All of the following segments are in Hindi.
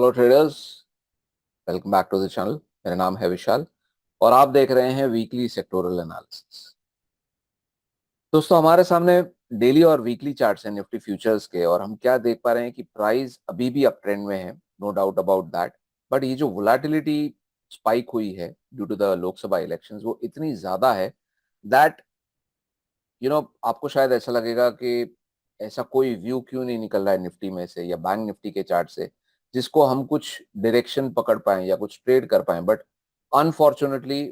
Hello traders, welcome back to the channel. मेरा नाम है विशाल और आप देख रहे हैं वीकली सेक्टोरल एनालिसिस। दोस्तों, हमारे सामने डेली और वीकली चार्ट्स हैं निफ्टी फ्यूचर्स के, और हम क्या देख पा रहे हैं कि प्राइस अभी भी अप ट्रेंड में है, no doubt about that. But ये जो वोलेटिलिटी स्पाइक हुई है due to the Lok Sabha elections, वो इतनी ज्यादा है दैट आपको शायद ऐसा लगेगा कि ऐसा कोई व्यू क्यों नहीं निकल रहा है निफ्टी में से या बैंक निफ्टी के चार्ट से, जिसको हम कुछ डायरेक्शन पकड़ पाए या कुछ ट्रेड कर पाए। बट अनफॉर्चुनेटली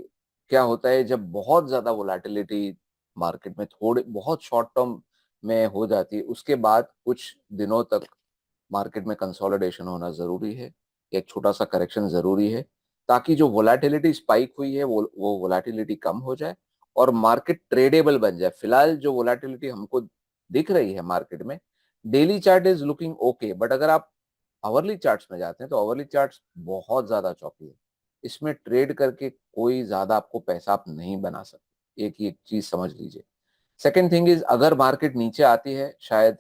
क्या होता है, जब बहुत ज्यादा वोलेटिलिटी मार्केट में थोड़े बहुत शॉर्ट टर्म में हो जाती है, उसके बाद कुछ दिनों तक मार्केट में कंसोलिडेशन होना जरूरी है, एक छोटा सा करेक्शन जरूरी है, ताकि जो वोलेटिलिटी स्पाइक हुई है वो वोलेटिलिटी कम हो जाए और मार्केट ट्रेडेबल बन जाए। फिलहाल जो वोलेटिलिटी हमको दिख रही है मार्केट में, daily chart is looking okay, but अगर आप आवरली चार्ट्स में जाते हैं तो आवरली चार्ट्स बहुत ज्यादा चौकी है। इसमें ट्रेड करके कोई ज्यादा आपको पैसा आप नहीं बना सकते, एक चीज समझ लीजिए। सेकेंड थिंग इज, अगर मार्केट नीचे आती है, शायद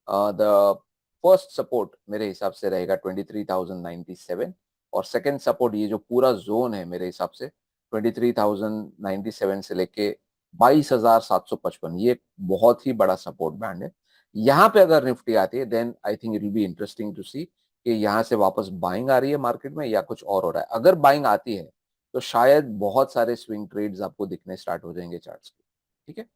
द फर्स्ट सपोर्ट मेरे हिसाब से रहेगा 23,097, और सेकेंड सपोर्ट, ये जो पूरा जोन है मेरे हिसाब से 23,097 से लेके 22,755, ये बहुत ही बड़ा सपोर्ट बैंड है। यहाँ पे अगर निफ्टी आती है, then I think it will be interesting to see कि यहाँ से वापस बाइंग आ रही है मार्केट में या कुछ और हो रहा है। अगर बाइंग आती है तो शायद बहुत सारे स्विंग ट्रेड्स आपको दिखने स्टार्ट हो जाएंगे चार्ट्स के। ठीक है।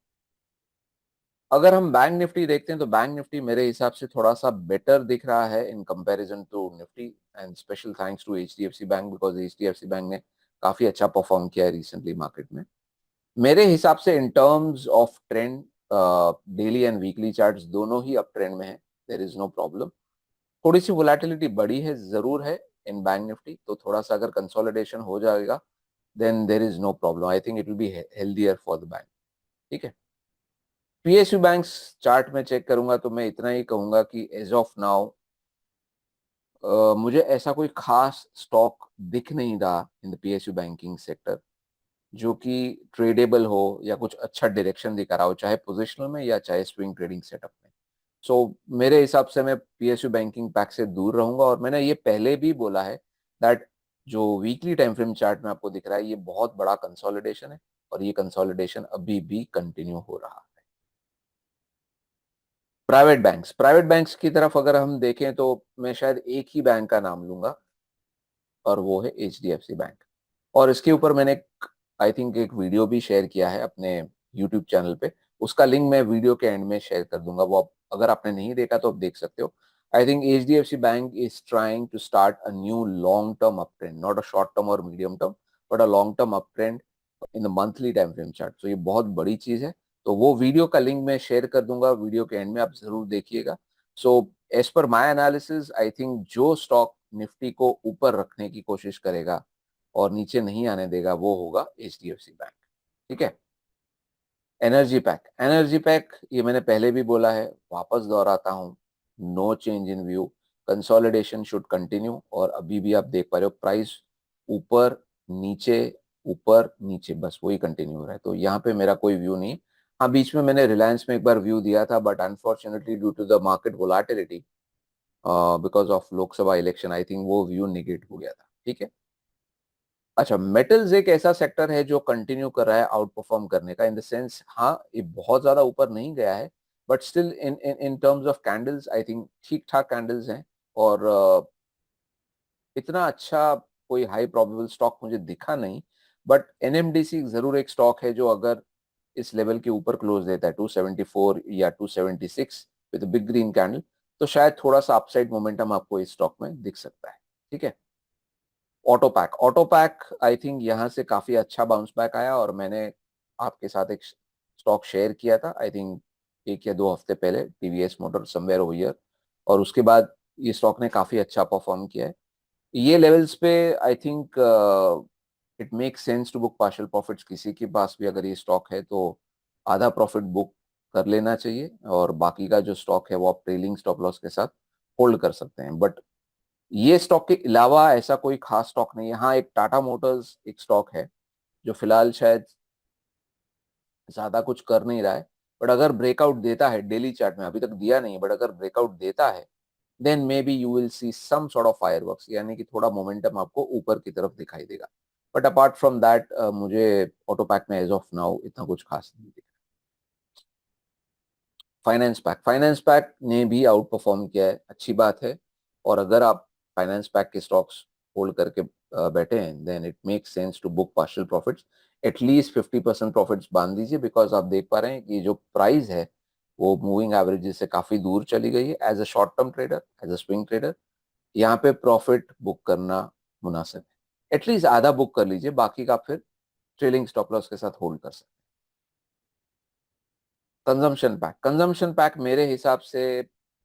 अगर हम बैंक निफ्टी देखते हैं तो बैंक निफ्टी मेरे हिसाब से थोड़ा सा बेटर दिख रहा है in comparison to Nifty, and special thanks to HDFC bank, because HDFC bank ने काफी अच्छा परफॉर्म किया है रिसेंटली मार्केट में। मेरे हिसाब से in terms of trend, daily and weekly charts दोनों ही अप ट्रेंड में है, देयर इज नो प्रॉब्लम। थोड़ी सी वोलेटिलिटी बड़ी है जरूर है इन बैंक निफ्टी, तो थोड़ा सा अगर कंसोलिडेशन हो जाएगा then there is no problem. I think it will be healthier for the bank. ठीक है। पीएसयू बैंक्स चार्ट में चेक करूंगा तो मैं इतना ही कहूंगा कि एज ऑफ नाउ मुझे ऐसा कोई खास स्टॉक दिख नहीं रहा in the PSU banking sector जो कि ट्रेडेबल हो या कुछ अच्छा डायरेक्शन दिखा रहा हो, चाहे पोजिशनल में या चाहे स्विंग ट्रेडिंग सेटअप में। सो मेरे हिसाब से मैं पीएसयू बैंकिंग पैक से दूर रहूंगा, और मैंने ये पहले भी बोला है दैट जो वीकली टाइम फ्रेम चार्ट में आपको दिख रहा है, ये बहुत बड़ा कंसोलिडेशन है और ये कंसोलिडेशन अभी भी कंटिन्यू हो रहा है। प्राइवेट बैंक्स की तरफ अगर हम देखें तो मैं शायद एक ही बैंक का नाम लूंगा, और वो है एचडीएफसी बैंक। और इसके ऊपर मैंने आई थिंक एक वीडियो भी शेयर किया है अपने यूट्यूब चैनल पे, उसका लिंक मैं वीडियो के एंड में शेयर कर दूंगा, वो अगर आपने नहीं देखा तो आप देख सकते हो। I think HDFC bank is trying to start a new long term up trend, not a short term और medium term, but a long term up trend in the monthly time frame chart. तो ये बहुत बड़ी चीज है, तो वो वीडियो का लिंक मैं शेयर कर दूंगा वीडियो के एंड में, आप जरूर देखिएगा। So as per my analysis, I think जो स्टॉक निफ्टी को ऊपर रखने की कोशिश करेगा और नीचे नहीं आने देगा वो होगा एचडीएफसी बैंक। ठीक है। एनर्जी पैक ये मैंने पहले भी बोला है, वापस दोहराता हूं, no change in view, consolidation should continue, और अभी भी आप देख पा रहे हो प्राइस ऊपर नीचे बस वही कंटिन्यू हो रहा है, तो यहाँ पे मेरा कोई व्यू नहीं। हाँ, बीच में मैंने रिलायंस में एक बार व्यू दिया था, but unfortunately due to the market volatility because of Lok Sabha election, I think वो व्यू निगेट हो गया था। ठीक है। अच्छा, मेटल्स एक ऐसा सेक्टर है जो कंटिन्यू कर रहा है आउट परफॉर्म करने का, इन द सेंस, हाँ ये बहुत ज्यादा ऊपर नहीं गया है, but still in in in terms of candles I think ठीक ठाक कैंडल्स हैं। और इतना अच्छा कोई हाई प्रोबेबल स्टॉक मुझे दिखा नहीं, बट एनएमडीसी जरूर एक स्टॉक है जो अगर इस लेवल के ऊपर क्लोज देता है 274 या 276 विद बिग ग्रीन कैंडल, तो शायद थोड़ा सा अपसाइड मोमेंटम आपको इस स्टॉक में दिख सकता है। ठीक है। ऑटोपैक आई थिंक यहाँ से काफी अच्छा बाउंस बैक आया, और मैंने आपके साथ एक स्टॉक शेयर किया था आई थिंक 1 या 2 हफ्ते पहले, TVS motor somewhere over year, और उसके बाद ये स्टॉक ने काफी अच्छा परफॉर्म किया है। ये लेवल्स पे I think it make sense to book partial profits, किसी के पास भी अगर ये स्टॉक है तो आधा प्रॉफिट बुक कर लेना चाहिए, और बाकी का जो स्टॉक है वो आप ट्रेलिंग स्टॉप लॉस के साथ होल्ड कर सकते हैं। बट ये स्टॉक के अलावा ऐसा कोई खास स्टॉक नहीं है। हाँ, एक टाटा मोटर्स एक स्टॉक है जो फिलहाल शायद ज्यादा कुछ कर नहीं रहा है, बट अगर ब्रेकआउट देता है डेली चार्ट में, अभी तक दिया नहीं है, बट अगर ब्रेकआउट देता है then maybe you will see some sort of fireworks, यानी कि थोड़ा मोमेंटम आपको ऊपर की तरफ दिखाई देगा. बट अपार्ट फ्रॉम दैट मुझे ऑटोपैक में एज ऑफ नाउ इतना कुछ खास नहीं दिख. फाइनेंस पैक ने भी आउट परफॉर्म किया है, अच्छी बात है. और अगर आप फाइनेंस पैक के स्टॉक्स होल्ड करके बैठे हैं, then it makes sense to book partial profits. At least 50% profits बांध दीजिए, बिकॉज आप देख पा रहे हैं कि जो प्राइस है वो मूविंग एवरेजेस से काफी दूर चली गई है. As a short term trader, as a swing trader, यहाँ पे प्रॉफिट बुक करना मुनासिब है. एटलीस्ट आधा बुक कर लीजिए, बाकी का फिर ट्रेलिंग स्टॉप लॉस के साथ होल्ड कर सकते हैं. कंजम्पशन पैक मेरे हिसाब से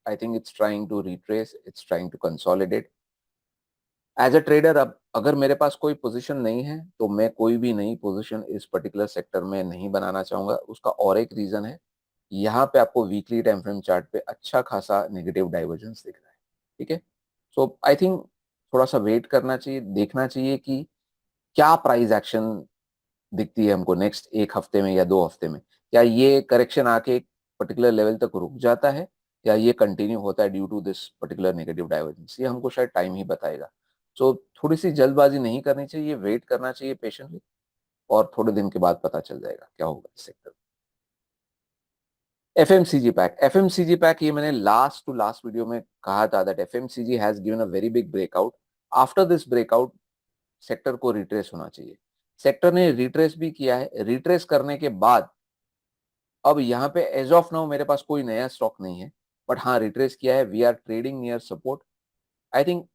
I think it's trying to retrace, it's trying to consolidate. As a trader, अब अगर मेरे पास कोई पोजीशन नहीं है तो मैं कोई भी नई पोजीशन इस पर्टिकुलर सेक्टर में नहीं बनाना चाहूंगा. उसका और एक रीजन है, यहाँ पे आपको वीकली टाइम फ्रेम चार्ट पे अच्छा खासा नेगेटिव डाइवर्जेंस दिख रहा है. ठीक है, सो आई थिंक थोड़ा सा वेट करना चाहिए, देखना चाहिए कि क्या प्राइस एक्शन दिखती है हमको नेक्स्ट एक हफ्ते में या 2 हफ्ते में. क्या ये करेक्शन आके एक पर्टिकुलर लेवल तक रुक जाता है, या ये कंटिन्यू होता है due to this particular negative divergence, ये हमको शायद टाइम ही बताएगा. सो थोड़ी सी जल्दबाजी नहीं करनी चाहिए, वेट करना चाहिए पेशेंटली, और थोड़े दिन के बाद पता चल जाएगा क्या होगा इस सेक्टर. एफएमसीजी पैक ये मैंने लास्ट टू लास्ट वीडियो में कहा था that FMCG has given a very big breakout. After this breakout sector को रिट्रेस होना चाहिए. सेक्टर ने रिट्रेस भी किया है. रिट्रेस करने के बाद अब यहाँ पे एज ऑफ नाउ मेरे पास कोई नया स्टॉक नहीं है, बट हाँ रिट्रेस किया है. We are trading near support. I think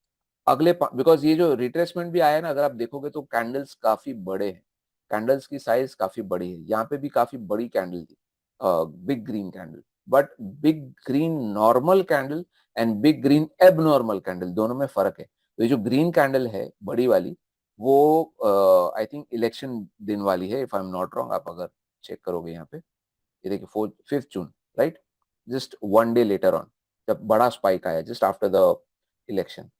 अगले, बिकॉज ये जो रिट्रेसमेंट भी आया है ना, अगर आप देखोगे तो कैंडल्स काफी बड़े हैं, कैंडल्स की साइज काफी बड़ी है. यहाँ पे भी काफी बड़ी कैंडल थी, big green candle. But big green normal candle and big green एब नॉर्मल कैंडल, दोनों में फर्क है. तो ये जो ग्रीन कैंडल है बड़ी वाली, वो आई थिंक इलेक्शन दिन वाली है, if I am not wrong. आप अगर चेक करोगे यहाँ पे, ये देखिए 5 June, right, just 1 day later on, जब बड़ा स्पाइक आया just after the election.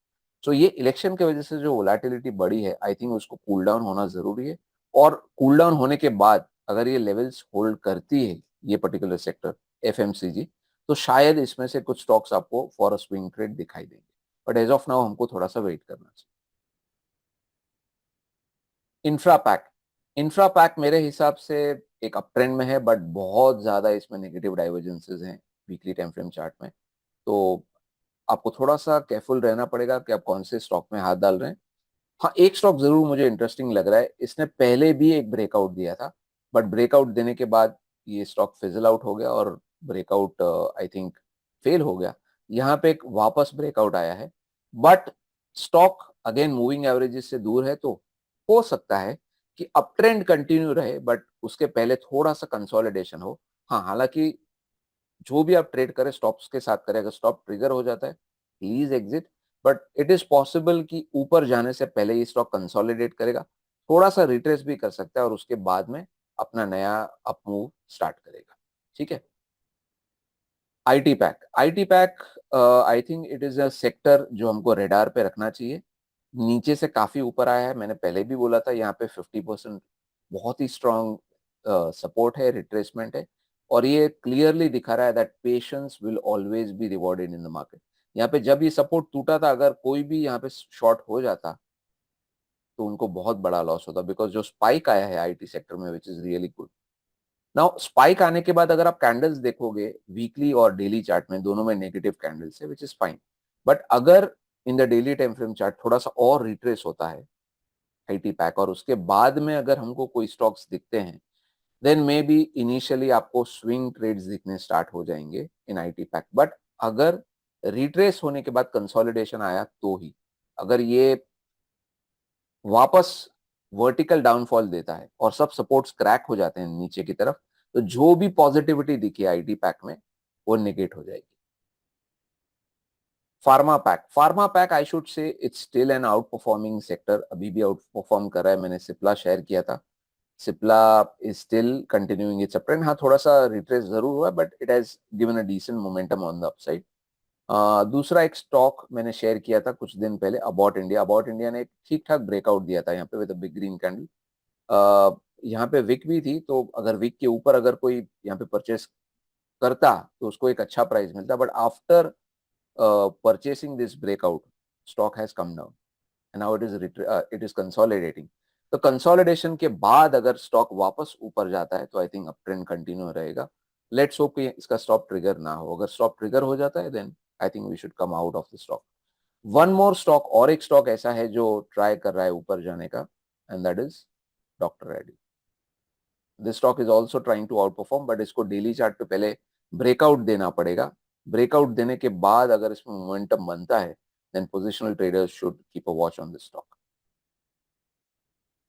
So ये इलेक्शन की वजह से जो वोलेटिलिटी बढ़ी है, आई थिंक उसको कूल डाउन होना जरूरी है. और कूल डाउन होने के बाद अगर ये लेवल्स होल्ड करती है ये पर्टिकुलर सेक्टर एफएमसीजी, तो शायद इसमें से कुछ स्टॉक्स आपको फॉर अ स्विंग ट्रेड दिखाई देंगे. बट एज ऑफ नाउ हमको थोड़ा सा वेट करना चाहिए. इंफ्रा पैक, इंफ्रा पैक मेरे हिसाब से एक अप ट्रेंड में है, बट बहुत ज्यादा इसमें नेगेटिव डाइवर्जेंसेस हैं वीकली टाइम फ्रेम चार्ट में. तो आपको थोड़ा सा केयरफुल रहना पड़ेगा कि आप कौन से स्टॉक में हाथ डाल रहे हैं. हाँ, एक स्टॉक जरूर मुझे इंटरेस्टिंग लग रहा है. इसने पहले भी एक ब्रेकआउट दिया था, बट ब्रेकआउट देने के बाद ये स्टॉक फिजल आउट हो गया और ब्रेकआउट आई थिंक फेल हो गया. यहाँ पे एक वापस ब्रेकआउट आया है, but stock again moving averages से दूर है. तो हो सकता है कि अप ट्रेंड कंटिन्यू रहे, बट उसके पहले थोड़ा सा कंसोलिडेशन हो. हाँ, हालांकि जो भी आप ट्रेड करें स्टॉप्स के साथ करें. अगर स्टॉप ट्रिगर हो जाता है, please exit. But it is possible कि ऊपर जाने से पहले ये स्टॉक कंसोलिडेट करेगा, थोड़ा सा रिट्रेस भी कर सकता है, और उसके बाद में अपना नया अप मूव स्टार्ट करेगा. ठीक है. IT pack I think it is a sector जो हमको रेडार पे रखना चाहिए. नीचे से काफी ऊपर आया है, मैंने पहले भी बोला था. यहाँ पे 50% बहुत ही स्ट्रॉन्ग सपोर्ट है, रिट्रेसमेंट है. और ये क्लियरली दिखा रहा है that patience will always be rewarded in the market. यहाँ पे जब ये सपोर्ट टूटा था, अगर कोई भी यहाँ पे शॉर्ट हो जाता तो उनको बहुत बड़ा लॉस होता, बिकॉज जो स्पाइक आया है आईटी सेक्टर में, which is really good. Now spike आने के बाद अगर आप कैंडल्स देखोगे वीकली और डेली चार्ट में, दोनों में नेगेटिव कैंडल्स है, विच इज फाइन. बट अगर इन the daily time frame chart थोड़ा सा और रिट्रेस होता है आईटी पैक, और उसके बाद में अगर हमको कोई स्टॉक्स दिखते हैं, देन मे बी इनिशियली आपको स्विंग ट्रेड्स दिखने स्टार्ट हो जाएंगे इन आईटी पैक. बट अगर रिट्रेस होने के बाद कंसोलिडेशन आया तो ही, अगर ये वापस वर्टिकल डाउनफॉल देता है और सब सपोर्ट्स क्रैक हो जाते हैं नीचे की तरफ, तो जो भी पॉजिटिविटी दिखी आईटी पैक में वो निगेट हो जाएगी. Pharma pack I should say it's still an out performing sector. अभी भी आउट परफॉर्म कर रहा है. मैंने सिप्ला शेयर किया था. Cipla is still continuing its uptrend. हाँ, थोड़ा सा रिट्रेस जरूर हुआ, but it has given a decent momentum on the upside. दूसरा एक स्टॉक मैंने शेयर किया था कुछ दिन पहले, अबाउट इंडिया. अबाउट इंडिया ने एक ठीक ठाक ब्रेकआउट दिया था यहाँ पे विद बिग ग्रीन कैंडल. यहाँ पे विक भी थी, तो अगर विक के ऊपर अगर कोई यहाँ पे परचेस करता तो उसको एक अच्छा प्राइस मिलता. But after purchasing this breakout, stock has come down and now it is consolidating. तो कंसोलिडेशन के बाद अगर स्टॉक वापस ऊपर जाता है तो I think up trend continue रहेगा. लेट्स होप कि इसका स्टॉप ट्रिगर ना हो. अगर स्टॉप ट्रिगर हो जाता है then I think we should come out of the stock. One more stock, और एक स्टॉक ऐसा है जो ट्राई कर रहा है ऊपर जाने का, and that is doctor Reddy. This stock is also trying to outperform, but इसको डेली चार्ट पे पहले ब्रेकआउट देना पड़ेगा. ब्रेकआउट देने के बाद अगर इसमें मोमेंटम बनता है then positional traders should keep a watch on this stock.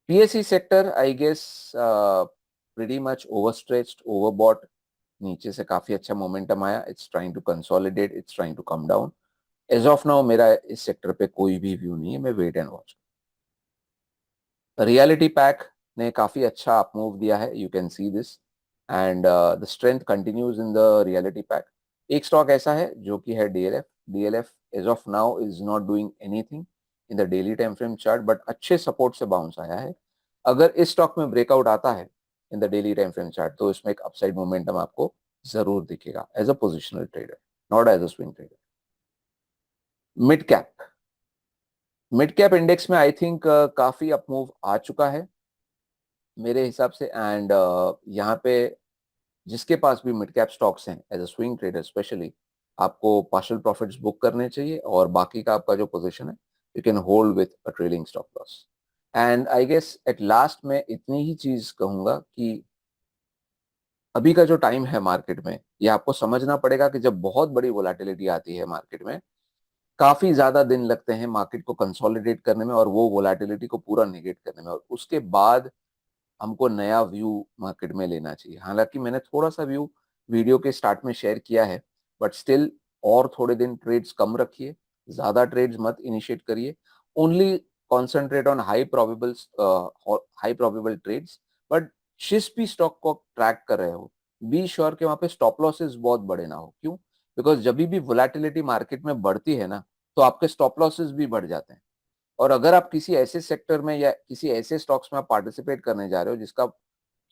PSE sector, I guess, pretty much overstretched, overbought. नीचे से काफी अच्छा मोमेंटम आया. It's trying to consolidate, it's trying to come down. As of now, मेरा इस सेक्टर पे कोई भी व्यू नहीं है. मैं wait and watch. Reality pack ने काफी अच्छा अप मूव दिया है. You can see this and the strength continues in the reality pack. एक स्टॉक ऐसा है जो कि है DLF. DLF as of now is not doing anything in the daily time frame chart, but अच्छे सपोर्ट से बाउंस आया है. अगर इस स्टॉक में ब्रेकआउट आता है in the daily time frame chart तो इसमें एक अपसाइड मोमेंटम आपको जरूर दिखेगा as a positional trader, not as a swing trader. Mid cap index में आई थिंक काफी अप मूव आ चुका है मेरे हिसाब से. एंड यहाँ पे जिसके पास भी मिड कैप स्टॉक्स हैं as a swing trader specially, आपको पार्शियल प्रॉफिट्स बुक करने चाहिए और बाकी का आपका जो पोजीशन है you can hold with a trailing stop loss. And I guess at last में इतनी ही चीज कहूंगा कि अभी का जो टाइम है मार्केट में, ये आपको समझना पड़ेगा कि जब बहुत बड़ी वोलेटिलिटी आती है मार्केट में, काफी ज्यादा दिन लगते हैं मार्केट को कंसोलिडेट करने में और वो वोलेटिलिटी को पूरा निगेट करने में, और उसके बाद हमको नया व्यू मार्केट में लेना चाहिए. हालांकि मैंने थोड़ा सा व्यू वीडियो के स्टार्ट में शेयर किया है, बट स्टिल और थोड़े दिन ट्रेड्स कम रखिए, ज्यादा ट्रेड्स मत इनिशिएट करिए. Only concentrate on high probable trades. But जिस भी स्टॉक को ट्रैक कर रहे हो, बी श्योर कि वहां पे स्टॉप लॉसेस बहुत बड़े ना हो. क्यों? बिकॉज जब भी वोलेटिलिटी मार्केट में बढ़ती है ना, तो आपके स्टॉप लॉसेस भी बढ़ जाते हैं. और अगर आप किसी ऐसे सेक्टर में या किसी ऐसे स्टॉक्स में आप पार्टिसिपेट करने जा रहे हो जिसका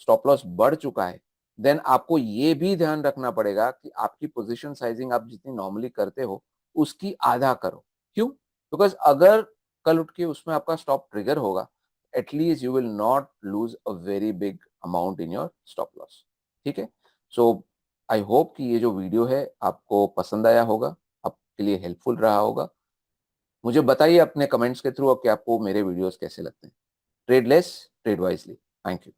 स्टॉप लॉस बढ़ चुका है, देन आपको ये भी ध्यान रखना पड़ेगा कि आपकी पोजीशन साइजिंग आप जितनी नॉर्मली करते हो उसकी आधा करो. क्यों? बिकॉज अगर कल उठ के उसमें आपका स्टॉप ट्रिगर होगा, at least you will not lose a very big amount in your stop loss. ठीक है? सो आई होप कि ये जो वीडियो है आपको पसंद आया होगा, आपके लिए हेल्पफुल रहा होगा. मुझे बताइए अपने कमेंट्स के थ्रू कि आपको मेरे वीडियोस कैसे लगते हैं. Trade less, trade wisely. Thank you.